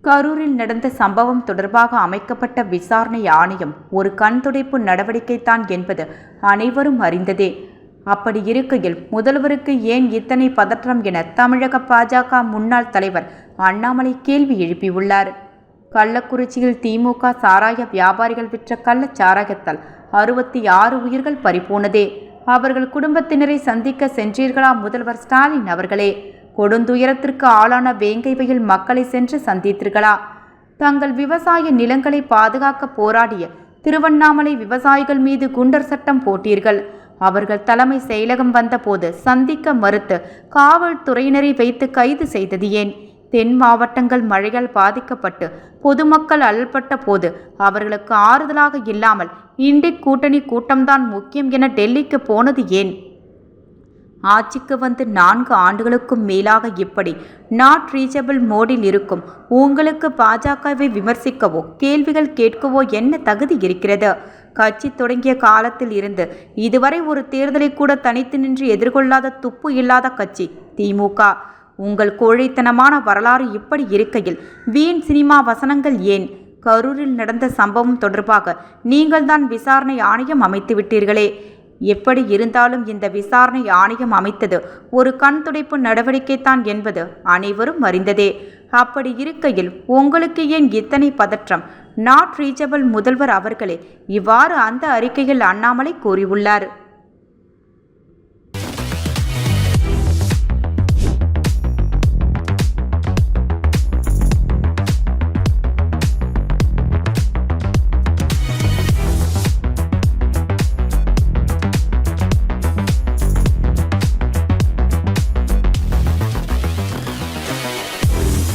கரூரில் நடந்த சம்பவம் தொடர்பாக அமைக்கப்பட்ட விசாரணை ஆணையம் ஒரு கண்துடைப்பு நடவடிக்கைத்தான் என்பது அனைவரும் அறிந்ததே. அப்படி இருக்கையில் முதல்வருக்கு ஏன் இத்தனை பதற்றம் என தமிழக பாஜக முன்னாள் தலைவர் அண்ணாமலை கேள்வி எழுப்பியுள்ளார். கள்ளக்குறிச்சியில் திமுக சாராய வியாபாரிகள் விற்ற கள்ளச்சாராயத்தால் 66 உயிர்கள் பறிபோனதே. அவர்கள் குடும்பத்தினரை சந்திக்க சென்றீர்களா முதல்வர் ஸ்டாலின் அவர்களே? கொடுந்துயரத்திற்கு ஆளான வேங்கை வயல் மக்களை சென்று சந்தித்தீர்களா? தங்கள் விவசாய நிலங்களை பாதுகாக்க போராடிய திருவண்ணாமலை விவசாயிகள் மீது குண்டர் சட்டம் போட்டீர்கள். அவர்கள் தலைமை செயலகம் வந்தபோது சந்திக்க மறுத்து காவல்துறையினரை வைத்து கைது செய்தது ஏன்? தென் மாவட்டங்கள் மழையால் பாதிக்கப்பட்டு பொதுமக்கள் அல்லல்பட்ட போது அவர்களுக்கு ஆறுதலாக இல்லாமல் இண்டி கூட்டணி கூட்டம்தான் முக்கியம் என டெல்லிக்கு போனது ஏன்? ஆட்சிக்கு வந்து 4 ஆண்டுகளுக்கும் மேலாக இப்படி நாட் ரீச்சபிள் மோடில் இருக்கும் உங்களுக்கு பாஜகவை விமர்சிக்கவோ கேள்விகள் கேட்கவோ என்ன தகுதி இருக்கிறது? கட்சி தொடங்கிய காலத்தில் இருந்து இதுவரை ஒரு தேர்தலை கூட தனித்து நின்று எதிர்கொள்ளாத துப்பு இல்லாத கட்சி திமுக. உங்கள் கோழைத்தனமான வரலாறு இப்படி இருக்கையில் வீண் சினிமா வசனங்கள் ஏன்? கரூரில் நடந்த சம்பவம் தொடர்பாக நீங்கள்தான் விசாரணை ஆணையம் அமைத்து விட்டீர்களே. எப்படி இருந்தாலும் இந்த விசாரணை ஆணையம் அமைத்தது ஒரு கண்துடைப்பு நடவடிக்கைத்தான் என்பது அனைவரும் அறிந்ததே. அப்படி இருக்கையில் உங்களுக்கு ஏன் இத்தனை பதற்றம்? நாட் ரீச்சபிள் முதல்வர் அவர்களே இவ்வாறு அந்த அறிக்கையில் அண்ணாமலை கூறியுள்ளார்.